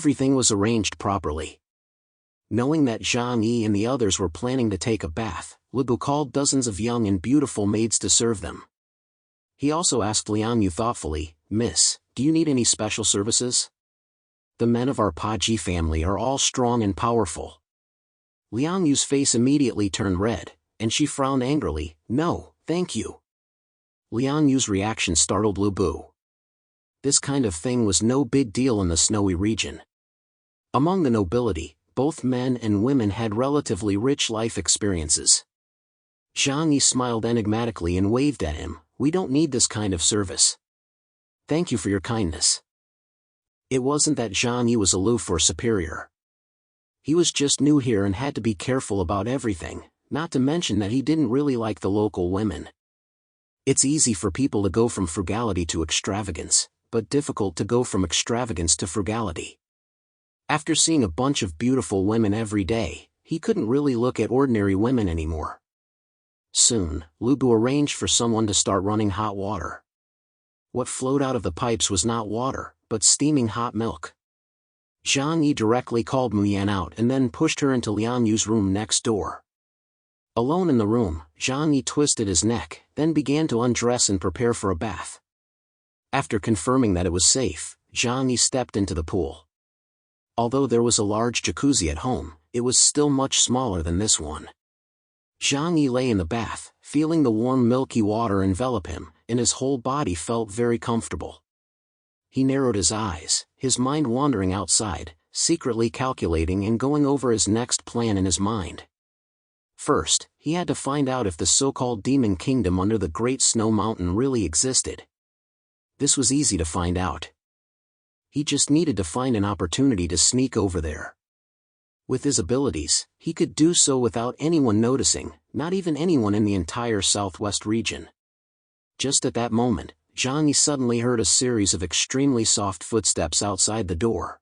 Everything was arranged properly. Knowing that Zhang Yi and the others were planning to take a bath, Lu Bu called dozens of young and beautiful maids to serve them. He also asked Liang Yu thoughtfully, "Miss, do you need any special services? The men of our Paji family are all strong and powerful." Liang Yu's face immediately turned red, and she frowned angrily. "No, thank you." Liang Yu's reaction startled Lu Bu. This kind of thing was no big deal in the snowy region. Among the nobility, both men and women had relatively rich life experiences. Zhang Yi smiled enigmatically and waved at him. "We don't need this kind of service. Thank you for your kindness." It wasn't that Zhang Yi was aloof or superior. He was just new here and had to be careful about everything, not to mention that he didn't really like the local women. It's easy for people to go from frugality to extravagance, but difficult to go from extravagance to frugality. After seeing a bunch of beautiful women every day, he couldn't really look at ordinary women anymore. Soon, Lu Bu arranged for someone to start running hot water. What flowed out of the pipes was not water, but steaming hot milk. Zhang Yi directly called Mu Yan out and then pushed her into Liang Yu's room next door. Alone in the room, Zhang Yi twisted his neck, then began to undress and prepare for a bath. After confirming that it was safe, Zhang Yi stepped into the pool. Although there was a large jacuzzi at home, it was still much smaller than this one. Zhang Yi lay in the bath, feeling the warm milky water envelop him, and his whole body felt very comfortable. He narrowed his eyes, his mind wandering outside, secretly calculating and going over his next plan in his mind. First, he had to find out if the so-called Demon Kingdom under the Great Snow Mountain really existed. This was easy to find out. He just needed to find an opportunity to sneak over there. With his abilities, he could do so without anyone noticing, not even anyone in the entire southwest region. Just at that moment, Zhang Yi suddenly heard a series of extremely soft footsteps outside the door.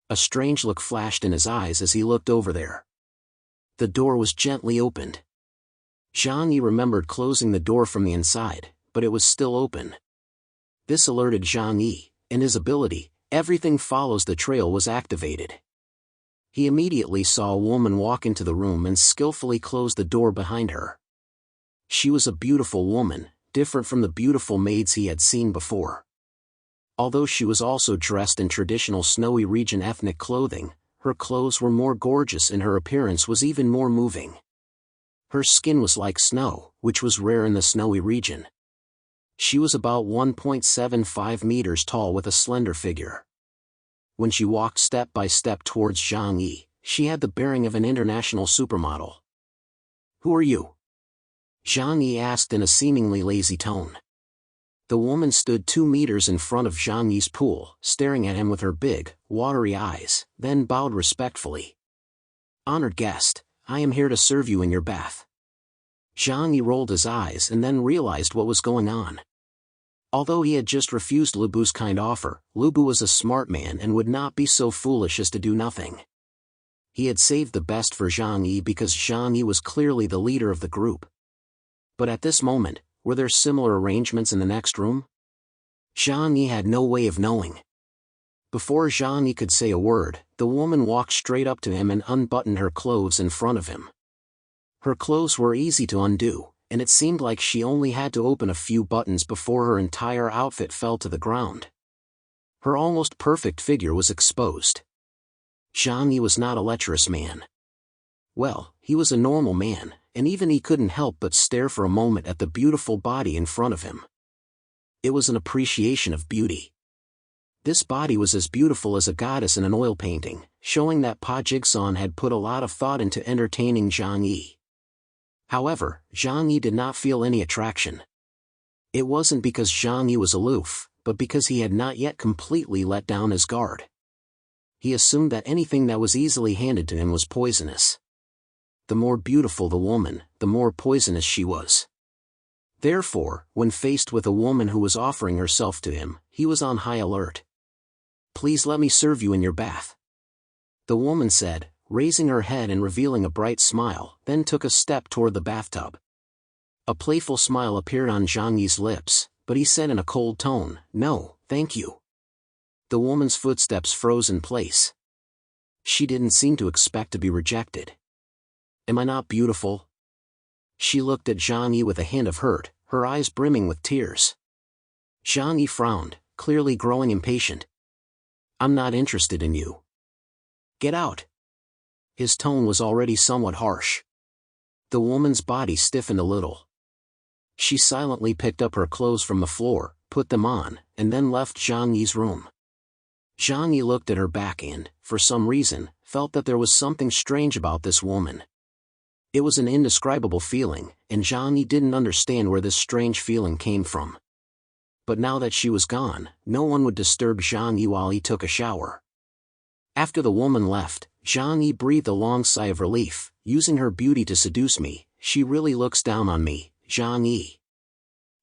A strange look flashed in his eyes as he looked over there. The door was gently opened. Zhang Yi remembered closing the door from the inside, but it was still open. This alerted Zhang Yi, and his ability, "Everything follows the trail," was activated. He immediately saw a woman walk into the room and skillfully close the door behind her. She was a beautiful woman, different from the beautiful maids he had seen before. Although she was also dressed in traditional snowy region ethnic clothing, her clothes were more gorgeous and her appearance was even more moving. Her skin was like snow, which was rare in the snowy region. She was about 1.75 meters tall with a slender figure. When she walked step by step towards Zhang Yi, she had the bearing of an international supermodel. "Who are you?" Zhang Yi asked in a seemingly lazy tone. The woman stood 2 meters in front of Zhang Yi's pool, staring at him with her big, watery eyes, then bowed respectfully. "Honored guest, I am here to serve you in your bath." Zhang Yi rolled his eyes and then realized what was going on. Although he had just refused Lu Bu's kind offer, Lu Bu was a smart man and would not be so foolish as to do nothing. He had saved the best for Zhang Yi because Zhang Yi was clearly the leader of the group. But at this moment, were there similar arrangements in the next room? Zhang Yi had no way of knowing. Before Zhang Yi could say a word, the woman walked straight up to him and unbuttoned her clothes in front of him. Her clothes were easy to undo, and it seemed like she only had to open a few buttons before her entire outfit fell to the ground. Her almost perfect figure was exposed. Zhang Yi was not a lecherous man. Well, he was a normal man, and even he couldn't help but stare for a moment at the beautiful body in front of him. It was an appreciation of beauty. This body was as beautiful as a goddess in an oil painting, showing that Pa Jigsaw had put a lot of thought into entertaining Zhang Yi. However, Zhang Yi did not feel any attraction. It wasn't because Zhang Yi was aloof, but because he had not yet completely let down his guard. He assumed that anything that was easily handed to him was poisonous. The more beautiful the woman, the more poisonous she was. Therefore, when faced with a woman who was offering herself to him, he was on high alert. "Please let me serve you in your bath," the woman said, raising her head and revealing a bright smile, then took a step toward the bathtub. A playful smile appeared on Zhang Yi's lips, but he said in a cold tone, "No, thank you." The woman's footsteps froze in place. She didn't seem to expect to be rejected. Am I not beautiful? She looked at Zhang Yi with a hint of hurt, her eyes brimming with tears. Zhang Yi frowned, clearly growing impatient. I'm not interested in you. Get out. His tone was already somewhat harsh. The woman's body stiffened a little. She silently picked up her clothes from the floor, put them on, and then left Zhang Yi's room. Zhang Yi looked at her back and, for some reason, felt that there was something strange about this woman. It was an indescribable feeling, and Zhang Yi didn't understand where this strange feeling came from. But now that she was gone, no one would disturb Zhang Yi while he took a shower. After the woman left, Zhang Yi breathed a long sigh of relief. Using her beauty to seduce me, she really looks down on me, Zhang Yi.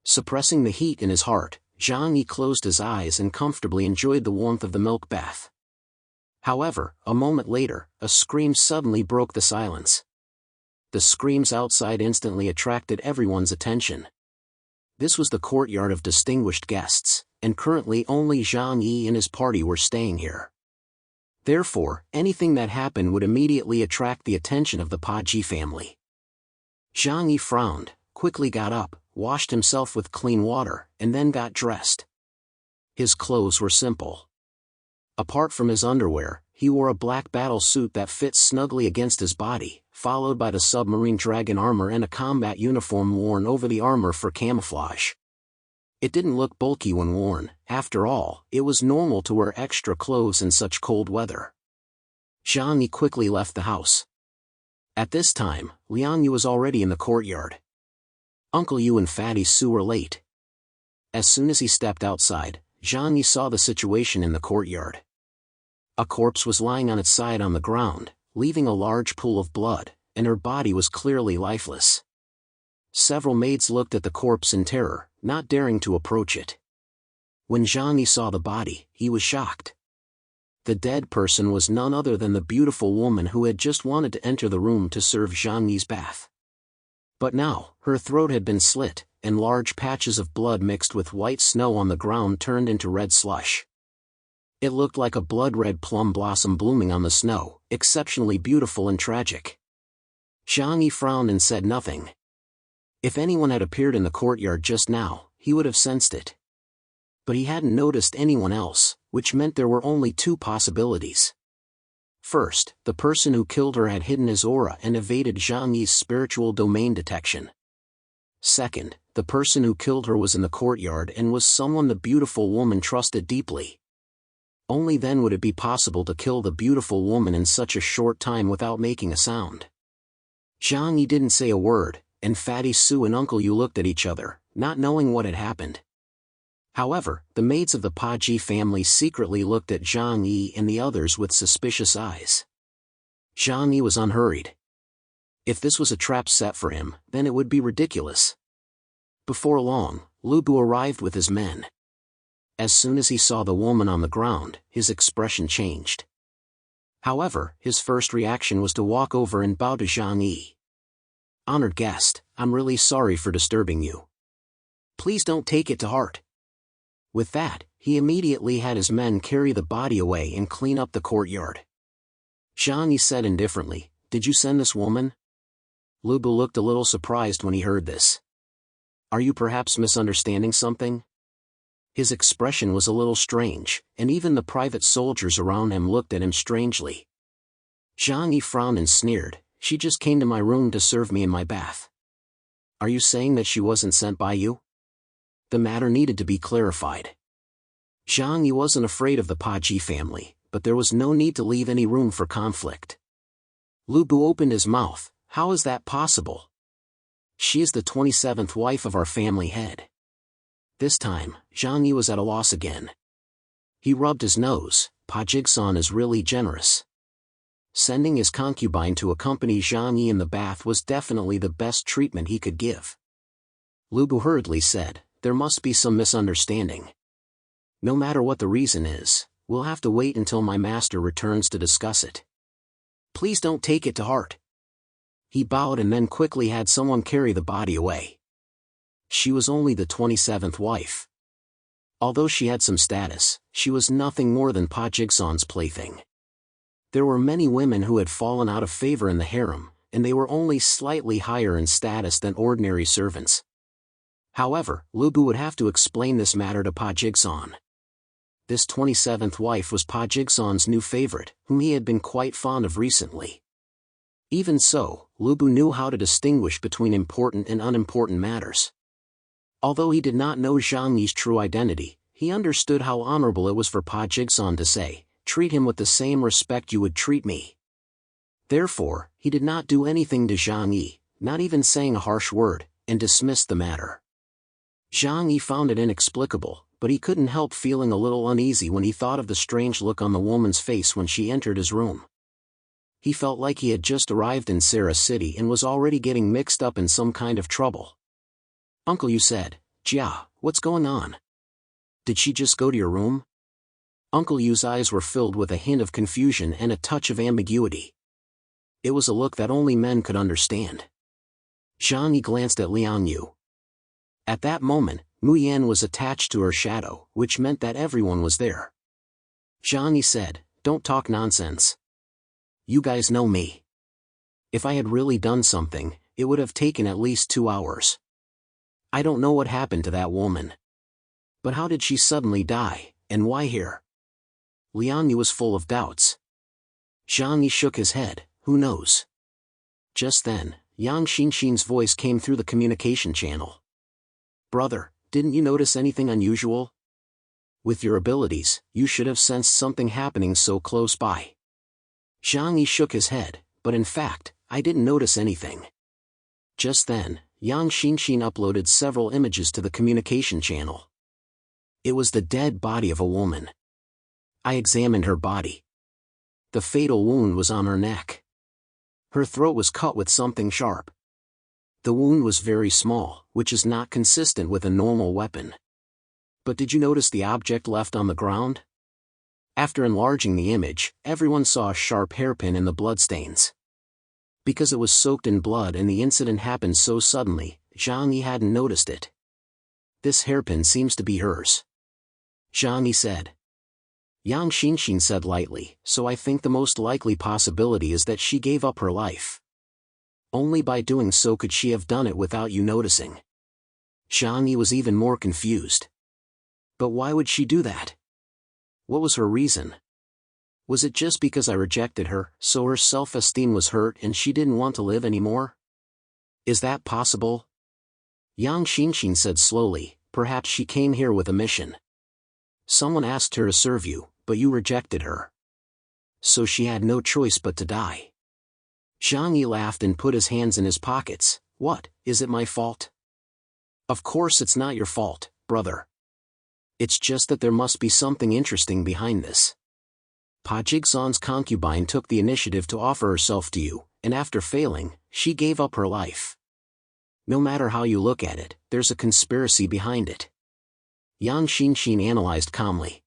Suppressing the heat in his heart, Zhang Yi closed his eyes and comfortably enjoyed the warmth of the milk bath. However, a moment later, a scream suddenly broke the silence. The screams outside instantly attracted everyone's attention. This was the courtyard of distinguished guests, and currently only Zhang Yi and his party were staying here. Therefore, anything that happened would immediately attract the attention of the Paji family. Zhang Yi frowned, quickly got up, washed himself with clean water, and then got dressed. His clothes were simple. Apart from his underwear, he wore a black battle suit that fit snugly against his body, followed by the submarine dragon armor and a combat uniform worn over the armor for camouflage. It didn't look bulky when worn. After all, it was normal to wear extra clothes in such cold weather. Zhang Yi quickly left the house. At this time, Liang Yu was already in the courtyard. Uncle Yu and Fatty Su were late. As soon as he stepped outside, Zhang Yi saw the situation in the courtyard. A corpse was lying on its side on the ground, leaving a large pool of blood, and her body was clearly lifeless. Several maids looked at the corpse in terror, not daring to approach it. When Zhang Yi saw the body, he was shocked. The dead person was none other than the beautiful woman who had just wanted to enter the room to serve Zhang Yi's bath. But now, her throat had been slit, and large patches of blood mixed with white snow on the ground turned into red slush. It looked like a blood-red plum blossom blooming on the snow, exceptionally beautiful and tragic. Zhang Yi frowned and said nothing. If anyone had appeared in the courtyard just now, he would have sensed it. But he hadn't noticed anyone else, which meant there were only two possibilities. First, the person who killed her had hidden his aura and evaded Zhang Yi's spiritual domain detection. Second, the person who killed her was in the courtyard and was someone the beautiful woman trusted deeply. Only then would it be possible to kill the beautiful woman in such a short time without making a sound. Zhang Yi didn't say a word, and Fatty Su and Uncle Yu looked at each other, not knowing what had happened. However, the maids of the Paji family secretly looked at Zhang Yi and the others with suspicious eyes. Zhang Yi was unhurried. If this was a trap set for him, then it would be ridiculous. Before long, Lu Bu arrived with his men. As soon as he saw the woman on the ground, his expression changed. However, his first reaction was to walk over and bow to Zhang Yi. Honored guest, I'm really sorry for disturbing you. Please don't take it to heart. With that, he immediately had his men carry the body away and clean up the courtyard. Zhang Yi said indifferently, "Did you send this woman?" Lu Bu looked a little surprised when he heard this. Are you perhaps misunderstanding something? His expression was a little strange, and even the private soldiers around him looked at him strangely. Zhang Yi frowned and sneered, "She just came to my room to serve me in my bath. Are you saying that she wasn't sent by you?" The matter needed to be clarified. Zhang Yi wasn't afraid of the Paji family, but there was no need to leave any room for conflict. Lu Bu opened his mouth. How is that possible? She is the 27th wife of our family head. This time, Zhang Yi was at a loss again. He rubbed his nose. Pajigsan is really generous. Sending his concubine to accompany Zhang Yi in the bath was definitely the best treatment he could give. Lu Bu hurriedly said, "There must be some misunderstanding. No matter what the reason is, we'll have to wait until my master returns to discuss it. Please don't take it to heart." He bowed and then quickly had someone carry the body away. She was only the 27th wife. Although she had some status, she was nothing more than Pa Jigson's plaything. There were many women who had fallen out of favor in the harem, and they were only slightly higher in status than ordinary servants. However, Lu Bu would have to explain this matter to Pa Jigson. This 27th wife was Pa Jigson's new favorite, whom he had been quite fond of recently. Even so, Lu Bu knew how to distinguish between important and unimportant matters. Although he did not know Zhang Yi's true identity, he understood how honorable it was for Pa Jigson to say, "Treat him with the same respect you would treat me." Therefore, he did not do anything to Zhang Yi, not even saying a harsh word, and dismissed the matter. Zhang Yi found it inexplicable, but he couldn't help feeling a little uneasy when he thought of the strange look on the woman's face when she entered his room. He felt like he had just arrived in Sarah City and was already getting mixed up in some kind of trouble. "Uncle," Yu said, "Jia, what's going on? Did she just go to your room?" Uncle Yu's eyes were filled with a hint of confusion and a touch of ambiguity. It was a look that only men could understand. Zhang Yi glanced at Liang Yu. At that moment, Mu Yan was attached to her shadow, which meant that everyone was there. Zhang Yi said, "Don't talk nonsense. You guys know me. If I had really done something, it would have taken at least 2 hours. I don't know what happened to that woman. But how did she suddenly die, and why here?" Liang Yu was full of doubts. Zhang Yi shook his head, "Who knows?" Just then, Yang Xinxin's voice came through the communication channel. "Brother, didn't you notice anything unusual? With your abilities, you should have sensed something happening so close by." Zhang Yi shook his head, "But in fact, I didn't notice anything." Just then, Yang Xinxin uploaded several images to the communication channel. It was the dead body of a woman. I examined her body. The fatal wound was on her neck. Her throat was cut with something sharp. The wound was very small, which is not consistent with a normal weapon. But did you notice the object left on the ground? After enlarging the image, everyone saw a sharp hairpin in the bloodstains. Because it was soaked in blood and the incident happened so suddenly, Zhang Yi hadn't noticed it. "This hairpin seems to be hers," Zhang Yi said. Yang Xinxin said lightly, "So I think the most likely possibility is that she gave up her life. Only by doing so could she have done it without you noticing." Zhang Yi was even more confused. But why would she do that? What was her reason? Was it just because I rejected her, so her self-esteem was hurt and she didn't want to live anymore? Is that possible? Yang Xinxin said slowly, "Perhaps she came here with a mission. Someone asked her to serve you, but you rejected her. So she had no choice but to die." Zhang Yi laughed and put his hands in his pockets. "What, is it my fault?" "Of course it's not your fault, brother. It's just that there must be something interesting behind this. Pa Jigson's concubine took the initiative to offer herself to you, and after failing, she gave up her life. No matter how you look at it, there's a conspiracy behind it." Yang Xinxin analyzed calmly.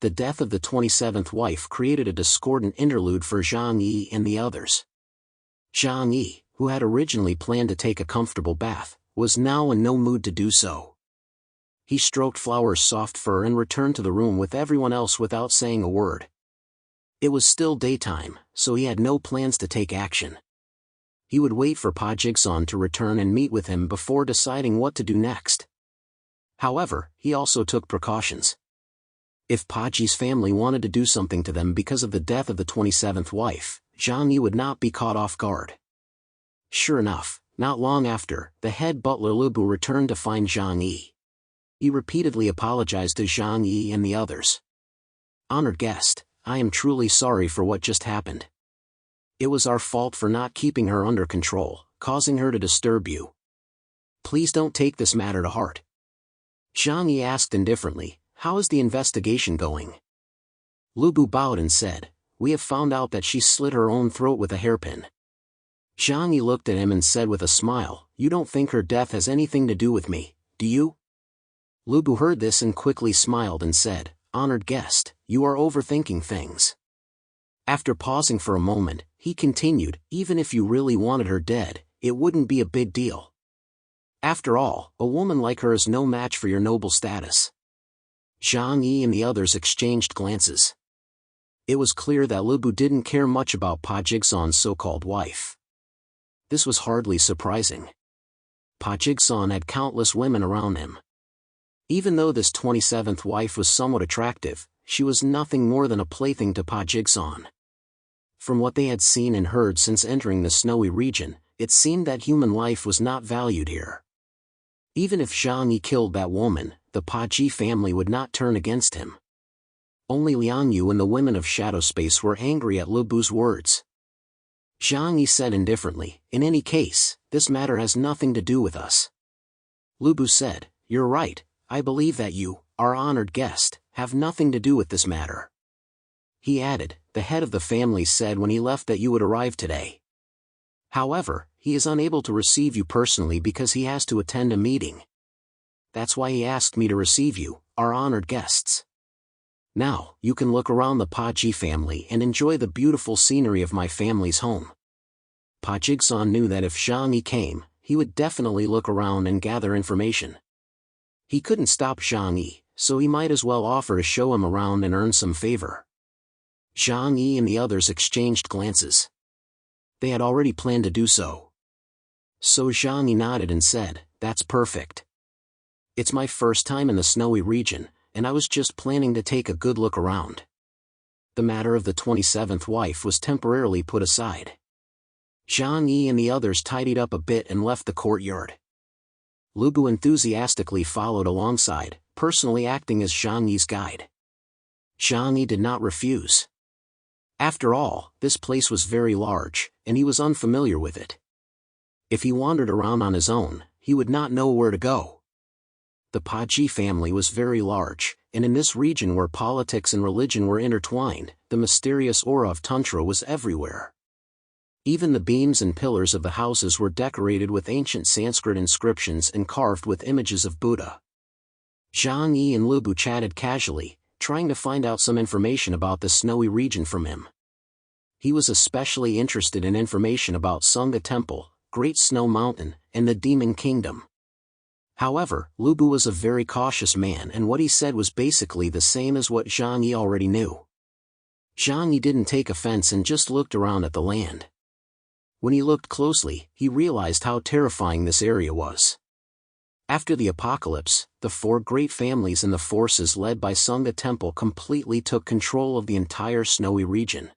The death of the 27th wife created a discordant interlude for Zhang Yi and the others. Zhang Yi, who had originally planned to take a comfortable bath, was now in no mood to do so. He stroked Flower's soft fur and returned to the room with everyone else without saying a word. It was still daytime, so he had no plans to take action. He would wait for Pa Jigson to return and meet with him before deciding what to do next. However, he also took precautions. If Pa Ji's family wanted to do something to them because of the death of the 27th wife, Zhang Yi would not be caught off guard. Sure enough, not long after, the head butler Lu Bu returned to find Zhang Yi. He repeatedly apologized to Zhang Yi and the others. "Honored guest, I am truly sorry for what just happened. It was our fault for not keeping her under control, causing her to disturb you. Please don't take this matter to heart." Zhang Yi asked indifferently, "How is the investigation going?" Lu Bu bowed and said, "We have found out that she slit her own throat with a hairpin." Zhang Yi looked at him and said with a smile, "You don't think her death has anything to do with me, do you?" Lu Bu heard this and quickly smiled and said, "Honored guest, you are overthinking things." After pausing for a moment, he continued, "Even if you really wanted her dead, it wouldn't be a big deal. After all, a woman like her is no match for your noble status. Zhang Yi and the others exchanged glances. It was clear that Lu Bu didn't care much about Pa Jigsawn's so-called wife. This was hardly surprising. Pa Jigsawn had countless women around him. Even though this 27th wife was somewhat attractive, she was nothing more than a plaything to Pa Jigsawn. From what they had seen and heard since entering the snowy region, it seemed that human life was not valued here. Even if Zhang Yi killed that woman, the Pa Ji family would not turn against him. Only Liang Yu and the women of Shadow Space were angry at Lu Bu's words. Zhang Yi said indifferently, "In any case, this matter has nothing to do with us." Lu Bu said, "You're right, I believe that you, our honored guest, have nothing to do with this matter." He added, "The head of the family said when he left that you would arrive today. However, he is unable to receive you personally because he has to attend a meeting. That's why he asked me to receive you, our honored guests. Now, you can look around the Pa Ji family and enjoy the beautiful scenery of my family's home." Pa Jigsawn knew that if Zhang Yi came, he would definitely look around and gather information. He couldn't stop Zhang Yi, so he might as well offer to show him around and earn some favor. Zhang Yi and the others exchanged glances. They had already planned to do so. So Zhang Yi nodded and said, "That's perfect. It's my first time in the snowy region, and I was just planning to take a good look around." The matter of the 27th wife was temporarily put aside. Zhang Yi and the others tidied up a bit and left the courtyard. Lu Bu enthusiastically followed alongside, personally acting as Zhang Yi's guide. Zhang Yi did not refuse. After all, this place was very large, and he was unfamiliar with it. If he wandered around on his own, he would not know where to go. The Pa Ji family was very large, and in this region where politics and religion were intertwined, the mysterious aura of Tantra was everywhere. Even the beams and pillars of the houses were decorated with ancient Sanskrit inscriptions and carved with images of Buddha. Zhang Yi and Lu Bu chatted casually, trying to find out some information about the snowy region from him. He was especially interested in information about Sangha Temple, Great Snow Mountain, and the Demon Kingdom. However, Lu Bu was a very cautious man and what he said was basically the same as what Zhang Yi already knew. Zhang Yi didn't take offense and just looked around at the land. When he looked closely, he realized how terrifying this area was. After the apocalypse, the four great families and the forces led by Sangha Temple completely took control of the entire snowy region.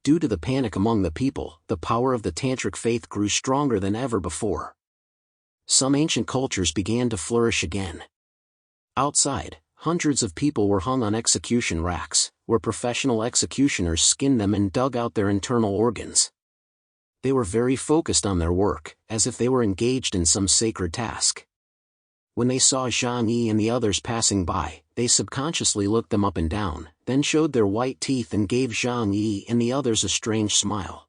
Due to the panic among the people, the power of the Tantric faith grew stronger than ever before. Some ancient cultures began to flourish again. Outside, hundreds of people were hung on execution racks, where professional executioners skinned them and dug out their internal organs. They were very focused on their work, as if they were engaged in some sacred task. When they saw Zhang Yi and the others passing by, they subconsciously looked them up and down, then showed their white teeth and gave Zhang Yi and the others a strange smile.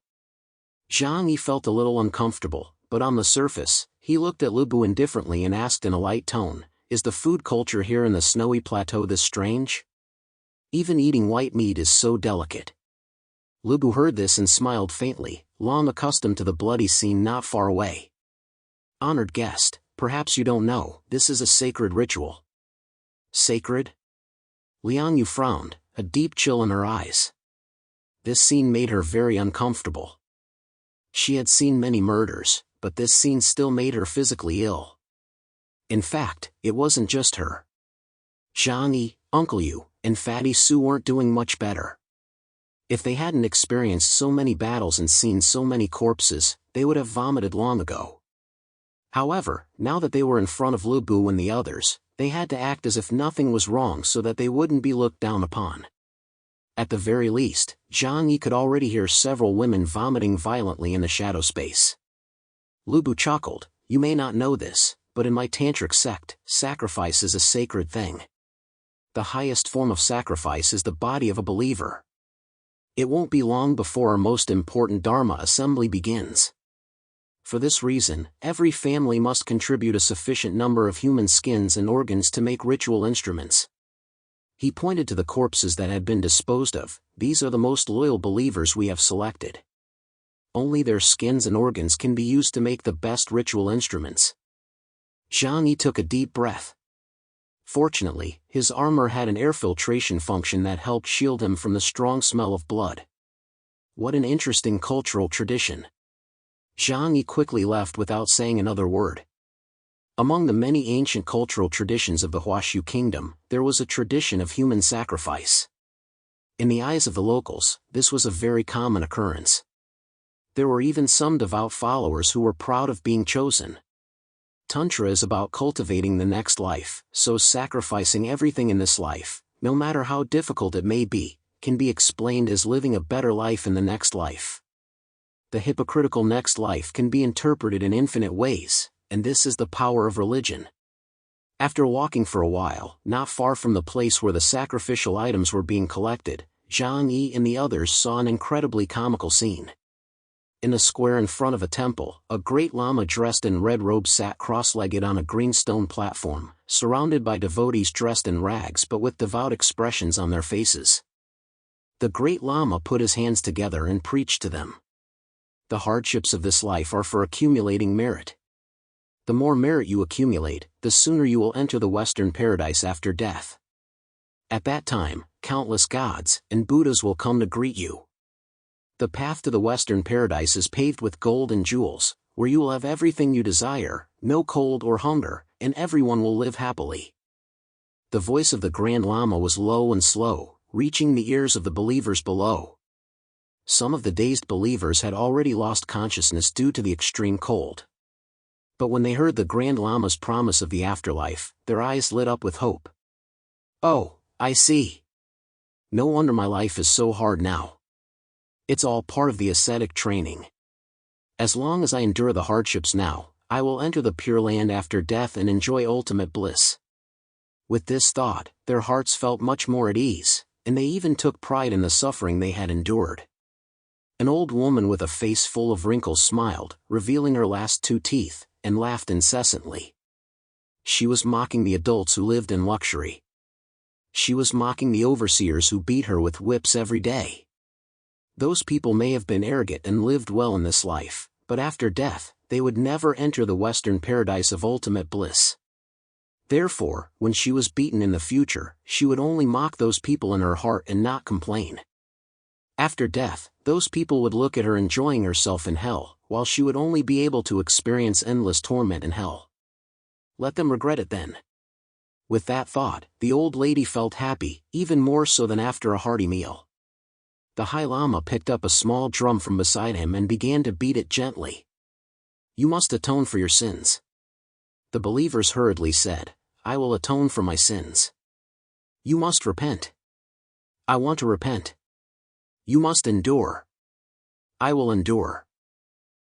Zhang Yi felt a little uncomfortable, but on the surface, he looked at Lu Bu indifferently and asked in a light tone, "Is the food culture here in the snowy plateau this strange? Even eating white meat is so delicate." Lu Bu heard this and smiled faintly, long accustomed to the bloody scene not far away. "Honored guest, perhaps you don't know, this is a sacred ritual." "Sacred?" Liang Yu frowned, a deep chill in her eyes. This scene made her very uncomfortable. She had seen many murders, but this scene still made her physically ill. In fact, it wasn't just her. Zhang Yi, Uncle Yu, and Fatty Su weren't doing much better. If they hadn't experienced so many battles and seen so many corpses, they would have vomited long ago. However, now that they were in front of Lu Bu and the others, they had to act as if nothing was wrong so that they wouldn't be looked down upon. At the very least, Zhang Yi could already hear several women vomiting violently in the shadow space. Lu Bu chuckled, "You may not know this, but in my tantric sect, sacrifice is a sacred thing. The highest form of sacrifice is the body of a believer. It won't be long before our most important Dharma assembly begins. For this reason, every family must contribute a sufficient number of human skins and organs to make ritual instruments." He pointed to the corpses that had been disposed of. "These are the most loyal believers we have selected. Only their skins and organs can be used to make the best ritual instruments." Zhang Yi took a deep breath. Fortunately, his armor had an air filtration function that helped shield him from the strong smell of blood. What an interesting cultural tradition. Zhang Yi quickly left without saying another word. Among the many ancient cultural traditions of the Huashu kingdom, there was a tradition of human sacrifice. In the eyes of the locals, this was a very common occurrence. There were even some devout followers who were proud of being chosen. Tantra is about cultivating the next life, so sacrificing everything in this life, no matter how difficult it may be, can be explained as living a better life in the next life. The hypocritical next life can be interpreted in infinite ways, and this is the power of religion. After walking for a while, not far from the place where the sacrificial items were being collected, Zhang Yi and the others saw an incredibly comical scene. In a square in front of a temple, a great lama dressed in red robes sat cross-legged on a green stone platform, surrounded by devotees dressed in rags but with devout expressions on their faces. The great lama put his hands together and preached to them. The hardships of this life are for accumulating merit. The more merit you accumulate, the sooner you will enter the Western paradise after death. At that time, countless gods and Buddhas will come to greet you. The path to the Western paradise is paved with gold and jewels, where you will have everything you desire, no cold or hunger, and everyone will live happily. The voice of the Grand Lama was low and slow, reaching the ears of the believers below. Some of the dazed believers had already lost consciousness due to the extreme cold. But when they heard the Grand Lama's promise of the afterlife, their eyes lit up with hope. Oh, I see. No wonder my life is so hard now. It's all part of the ascetic training. As long as I endure the hardships now, I will enter the Pure Land after death and enjoy ultimate bliss. With this thought, their hearts felt much more at ease, and they even took pride in the suffering they had endured. An old woman with a face full of wrinkles smiled, revealing her last 2 teeth, and laughed incessantly. She was mocking the adults who lived in luxury. She was mocking the overseers who beat her with whips every day. Those people may have been arrogant and lived well in this life, but after death, they would never enter the Western paradise of ultimate bliss. Therefore, when she was beaten in the future, she would only mock those people in her heart and not complain. After death, those people would look at her enjoying herself in hell, while she would only be able to experience endless torment in hell. Let them regret it then. With that thought, the old lady felt happy, even more so than after a hearty meal. The High Lama picked up a small drum from beside him and began to beat it gently. You must atone for your sins. The believers hurriedly said, I will atone for my sins. You must repent. I want to repent. You must endure. I will endure.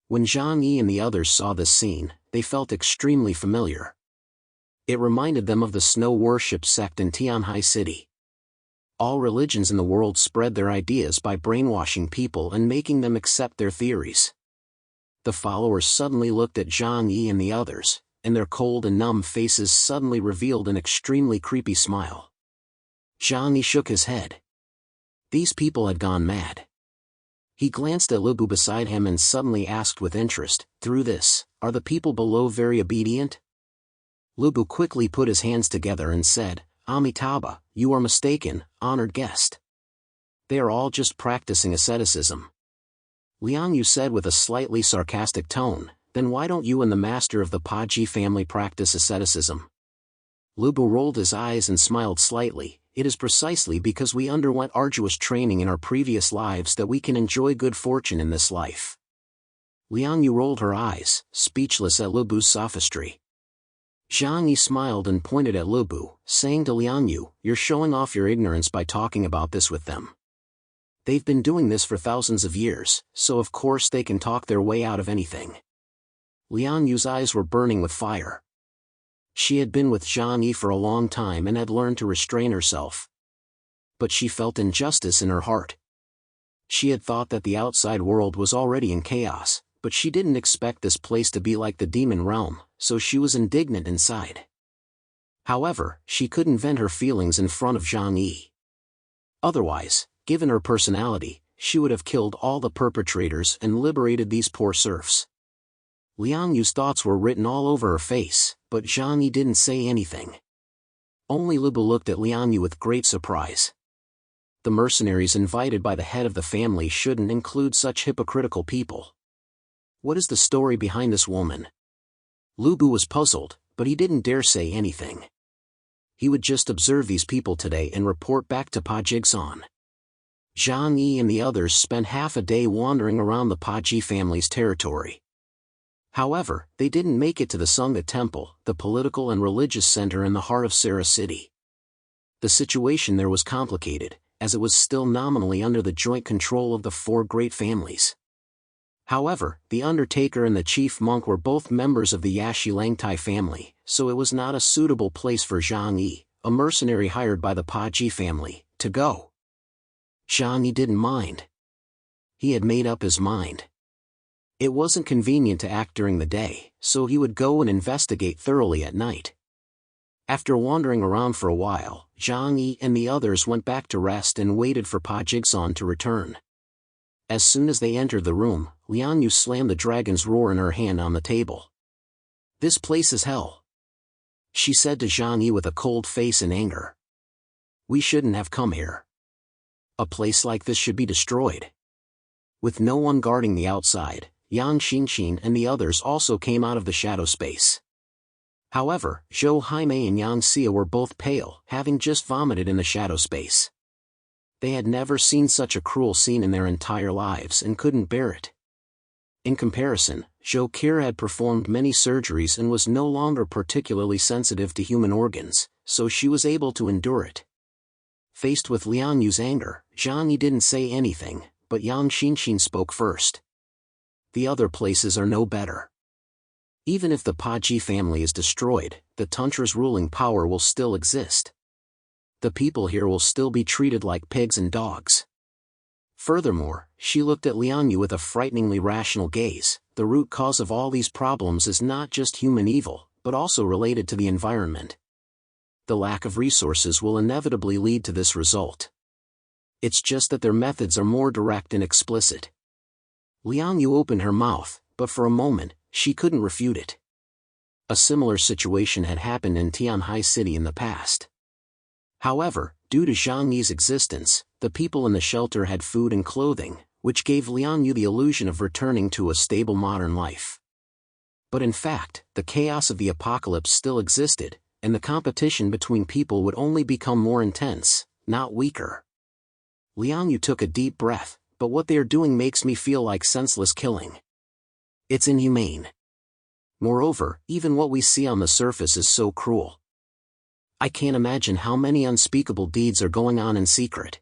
When Zhang Yi and the others saw this scene, they felt extremely familiar. It reminded them of the snow worship sect in Tianhai City. All religions in the world spread their ideas by brainwashing people and making them accept their theories. The followers suddenly looked at Zhang Yi and the others, and their cold and numb faces suddenly revealed an extremely creepy smile. Zhang Yi shook his head. These people had gone mad. He glanced at Lubu beside him and suddenly asked with interest, through this, are the people below very obedient? Lubu quickly put his hands together and said, Amitabha, you are mistaken, honored guest. They are all just practicing asceticism. Liang Yu said with a slightly sarcastic tone, then why don't you and the master of the Paji family practice asceticism? Lubu rolled his eyes and smiled slightly. It is precisely because we underwent arduous training in our previous lives that we can enjoy good fortune in this life. Liang Yu rolled her eyes, speechless at Lubu's sophistry. Zhang Yi smiled and pointed at Lubu, saying to Liang Yu, you're showing off your ignorance by talking about this with them. They've been doing this for thousands of years, so of course they can talk their way out of anything. Liang Yu's eyes were burning with fire. She had been with Zhang Yi for a long time and had learned to restrain herself. But she felt injustice in her heart. She had thought that the outside world was already in chaos, but she didn't expect this place to be like the demon realm, so she was indignant inside. However, she couldn't vent her feelings in front of Zhang Yi. Otherwise, given her personality, she would have killed all the perpetrators and liberated these poor serfs. Liang Yu's thoughts were written all over her face, but Zhang Yi didn't say anything. Only Lu Bu looked at Liang Yu with great surprise. The mercenaries invited by the head of the family shouldn't include such hypocritical people. What is the story behind this woman? Lu Bu was puzzled, but he didn't dare say anything. He would just observe these people today and report back to Pa Jigsaw. Zhang Yi and the others spent half a day wandering around the Pa Ji family's territory. However, they didn't make it to the Sangha Temple, the political and religious center in the heart of Sarah City. The situation there was complicated, as it was still nominally under the joint control of the four great families. However, the undertaker and the chief monk were both members of the Yashi Langtai family, so it was not a suitable place for Zhang Yi, a mercenary hired by the Pa Ji family, to go. Zhang Yi didn't mind. He had made up his mind. It wasn't convenient to act during the day, so he would go and investigate thoroughly at night. After wandering around for a while, Zhang Yi and the others went back to rest and waited for Pa Jigsaw to return. As soon as they entered the room, Liang Yu slammed the dragon's roar in her hand on the table. "This place is hell," she said to Zhang Yi with a cold face and anger. "We shouldn't have come here. A place like this should be destroyed." With no one guarding the outside, Yang Xingxin and the others also came out of the shadow space. However, Zhou Haimei and Yang Xia were both pale, having just vomited in the shadow space. They had never seen such a cruel scene in their entire lives and couldn't bear it. In comparison, Zhou Qi had performed many surgeries and was no longer particularly sensitive to human organs, so she was able to endure it. Faced with Liang Yu's anger, Zhang Yi didn't say anything, but Yang Xingxin spoke first. "The other places are no better. Even if the Pa Ji family is destroyed, the Tantra's ruling power will still exist. The people here will still be treated like pigs and dogs." Furthermore, she looked at Liang Yu with a frighteningly rational gaze. The root cause of all these problems is not just human evil, but also related to the environment. The lack of resources will inevitably lead to this result. It's just that their methods are more direct and explicit. Liang Yu opened her mouth, but for a moment, she couldn't refute it. A similar situation had happened in Tianhai City in the past. However, due to Zhang Yi's existence, the people in the shelter had food and clothing, which gave Liang Yu the illusion of returning to a stable modern life. But in fact, the chaos of the apocalypse still existed, and the competition between people would only become more intense, not weaker. Liang Yu took a deep breath, "But what they are doing makes me feel like senseless killing. It's inhumane. Moreover, even what we see on the surface is so cruel. I can't imagine how many unspeakable deeds are going on in secret."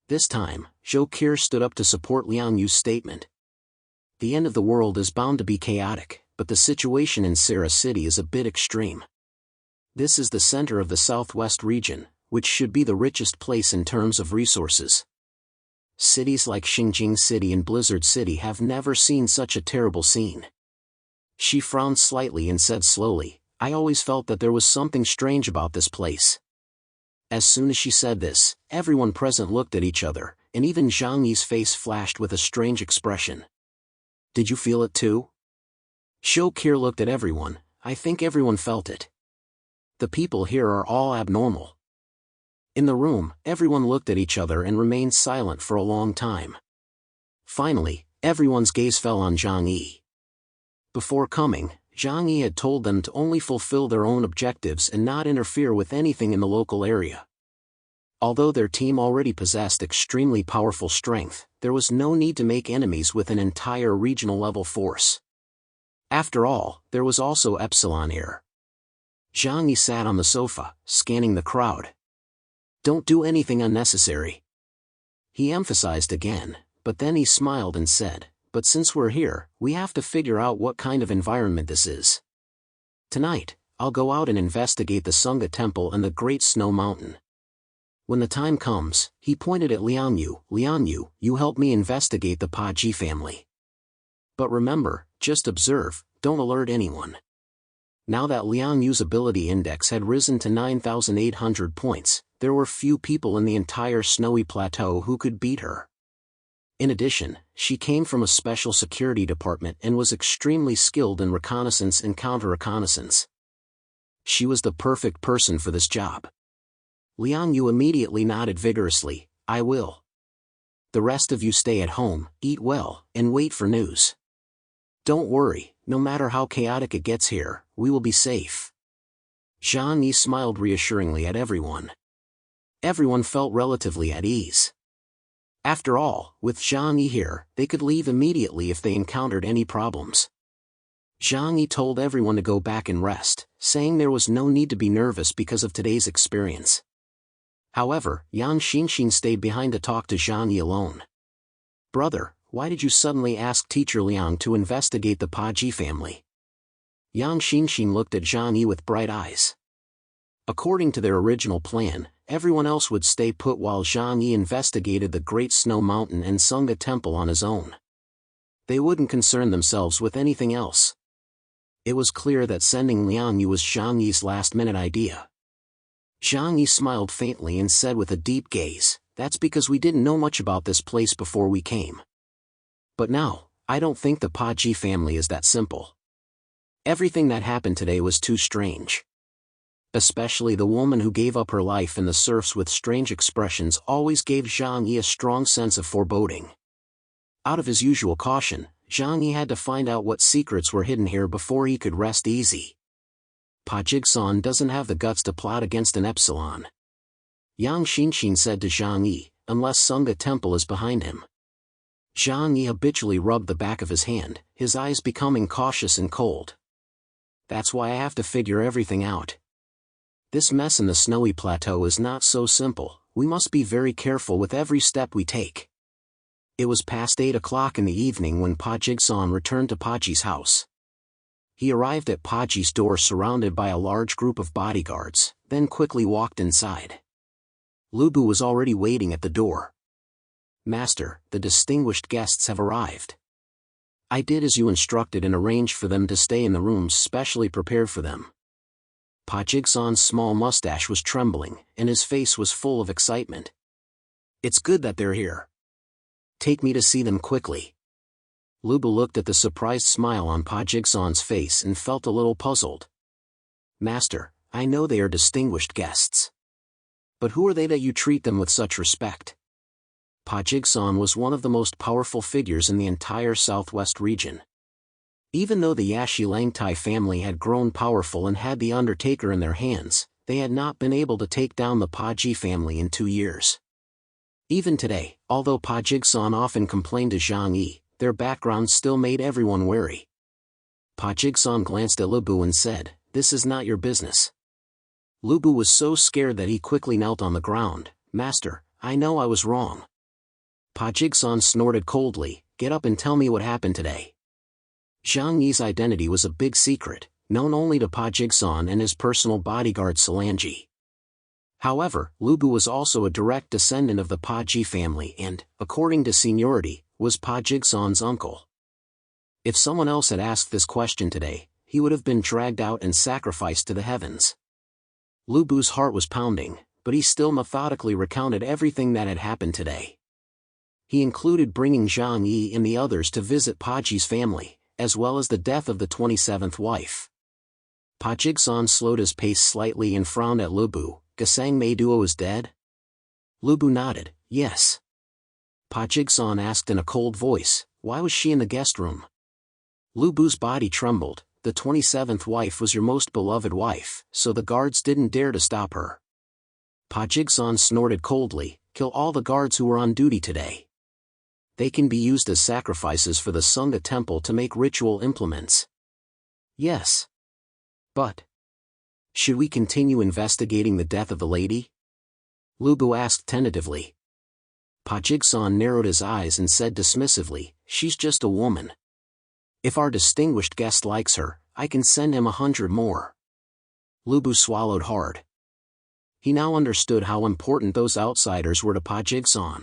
This time, Zhou Qi stood up to support Liang Yu's statement. The end of the world is bound to be chaotic, but the situation in Sarah City is a bit extreme. This is the center of the southwest region, which should be the richest place in terms of resources. Cities like Xinjing City and Blizzard City have never seen such a terrible scene. She frowned slightly and said slowly, "I always felt that there was something strange about this place." As soon as she said this, everyone present looked at each other, and even Zhang Yi's face flashed with a strange expression. "Did you feel it too?" Zhou Qi looked at everyone. "I think everyone felt it. The people here are all abnormal." In the room, everyone looked at each other and remained silent for a long time. Finally, everyone's gaze fell on Zhang Yi. Before coming, Zhang Yi had told them to only fulfill their own objectives and not interfere with anything in the local area. Although their team already possessed extremely powerful strength, there was no need to make enemies with an entire regional-level force. After all, there was also Epsilon here. Zhang Yi sat on the sofa, scanning the crowd. "Don't do anything unnecessary," he emphasized again, but then he smiled and said, "But since we're here, we have to figure out what kind of environment this is. Tonight, I'll go out and investigate the Sangha Temple and the Great Snow Mountain. When the time comes," he pointed at Liang Yu, "you help me investigate the Pa Ji family. But remember, just observe, don't alert anyone." Now that Liang Yu's ability index had risen to 9,800 points, there were few people in the entire snowy plateau who could beat her. In addition, she came from a special security department and was extremely skilled in reconnaissance and counter-reconnaissance. She was the perfect person for this job. Liang Yu immediately nodded vigorously. I will. The rest of you stay at home, eat well, and wait for news. Don't worry, no matter how chaotic it gets here, we will be safe. Zhang Yi smiled reassuringly at everyone. Everyone felt relatively at ease. After all, with Zhang Yi here, they could leave immediately if they encountered any problems. Zhang Yi told everyone to go back and rest, saying there was no need to be nervous because of today's experience. However, Yang Xinxin stayed behind to talk to Zhang Yi alone. Brother, why did you suddenly ask Teacher Liang to investigate the Paji family? Yang Xinxin looked at Zhang Yi with bright eyes. According to their original plan, everyone else would stay put while Zhang Yi investigated the Great Snow Mountain and Sangha Temple on his own. They wouldn't concern themselves with anything else. It was clear that sending Liang Yu was Zhang Yi's last-minute idea. Zhang Yi smiled faintly and said with a deep gaze, that's because we didn't know much about this place before we came. But now, I don't think the Paji family is that simple. Everything that happened today was too strange. Especially the woman who gave up her life in the surfs with strange expressions always gave Zhang Yi a strong sense of foreboding. Out of his usual caution, Zhang Yi had to find out what secrets were hidden here before he could rest easy. Pa Jigsaw doesn't have the guts to plot against an epsilon. Yang Xinxin said to Zhang Yi, unless Sangha Temple is behind him. Zhang Yi habitually rubbed the back of his hand, his eyes becoming cautious and cold. That's why I have to figure everything out. This mess in the snowy plateau is not so simple, we must be very careful with every step we take. It was past 8 o'clock in the evening when Pa Jigsaw returned to Paji's house. He arrived at Paji's door surrounded by a large group of bodyguards, then quickly walked inside. Lubu was already waiting at the door. Master, the distinguished guests have arrived. I did as you instructed and arranged for them to stay in the rooms specially prepared for them. Pa Jigsaw's small mustache was trembling, and his face was full of excitement. It's good that they're here. Take me to see them quickly. Lubu looked at the surprised smile on Pa Jigsaw's face and felt a little puzzled. Master, I know they are distinguished guests. But who are they that you treat them with such respect? Pa Jigsaw was one of the most powerful figures in the entire southwest region. Even though the Yashi Langtai family had grown powerful and had the Undertaker in their hands, they had not been able to take down the Paji family in 2 years. Even today, although Pa Jigsaw often complained to Zhang Yi, their background still made everyone wary. Pa Jigsaw glanced at Lubu and said, "This is not your business." Lubu was so scared that he quickly knelt on the ground. "Master, I know I was wrong." Pa Jigsaw snorted coldly, "Get up and tell me what happened today." Zhang Yi's identity was a big secret, known only to Pa Jigsaw and his personal bodyguard Solanji. However, Lubu was also a direct descendant of the Paji family and, according to seniority, was Pa Jigsaw's uncle. If someone else had asked this question today, he would have been dragged out and sacrificed to the heavens. Lubu's heart was pounding, but he still methodically recounted everything that had happened today. He included bringing Zhang Yi and the others to visit Paji's family, as well as the death of the 27th wife. Pa Jigsaw slowed his pace slightly and frowned at Lubu. "Gasang Meiduo is dead?" Lubu nodded, "Yes." Pa Jigsaw asked in a cold voice, "Why was she in the guest room?" Lubu's body trembled. "The 27th wife was your most beloved wife, so the guards didn't dare to stop her." Pa Jigsaw snorted coldly, "Kill all the guards who were on duty today. They can be used as sacrifices for the Sangha temple to make ritual implements." "Yes. But should we continue investigating the death of the lady?" Lubu asked tentatively. Pa Jigsaw narrowed his eyes and said dismissively, "She's just a woman. If our distinguished guest likes her, I can send him 100 more." Lubu swallowed hard. He now understood how important those outsiders were to Pa Jigsaw.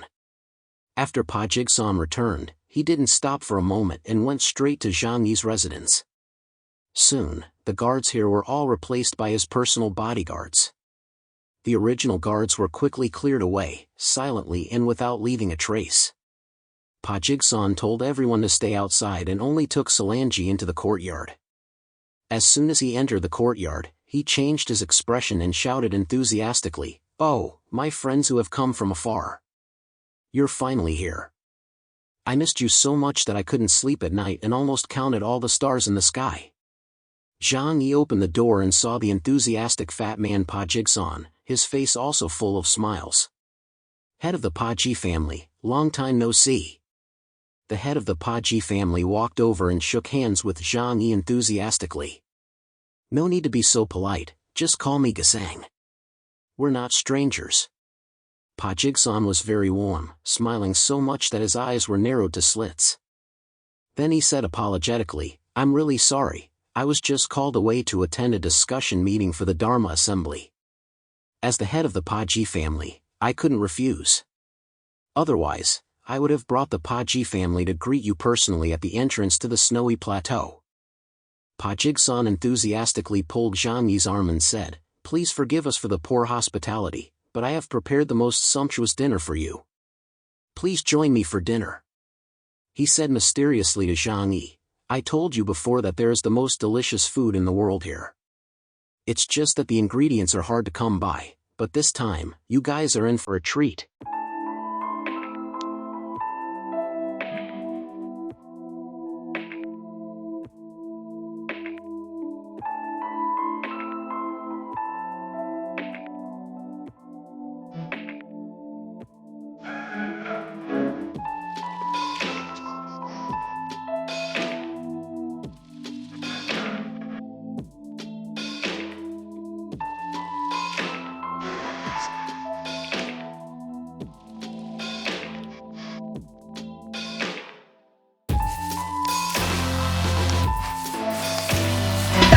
After Pa Jigsaw returned, he didn't stop for a moment and went straight to Zhang Yi's residence. Soon, the guards here were all replaced by his personal bodyguards. The original guards were quickly cleared away, silently and without leaving a trace. Pa Jigsaw told everyone to stay outside and only took Solanji into the courtyard. As soon as he entered the courtyard, he changed his expression and shouted enthusiastically, "Oh, my friends who have come from afar. You're finally here. I missed you so much that I couldn't sleep at night and almost counted all the stars in the sky." Zhang Yi opened the door and saw the enthusiastic fat man Pa Jigsaw, his face also full of smiles. "Head of the Pa Ji family, long time no see." The head of the Pa Ji family walked over and shook hands with Zhang Yi enthusiastically. "No need to be so polite, just call me Gasang. We're not strangers." Pa Jigsaw was very warm, smiling so much that his eyes were narrowed to slits. Then he said apologetically, "I'm really sorry, I was just called away to attend a discussion meeting for the Dharma Assembly. As the head of the Pa Ji family, I couldn't refuse. Otherwise, I would have brought the Pa Ji family to greet you personally at the entrance to the snowy plateau." Pa Jigsaw enthusiastically pulled Zhang Yi's arm and said, "Please forgive us for the poor hospitality, but I have prepared the most sumptuous dinner for you. Please join me for dinner." He said mysteriously to Zhang Yi, "I told you before that there is the most delicious food in the world here. It's just that the ingredients are hard to come by, but this time, you guys are in for a treat."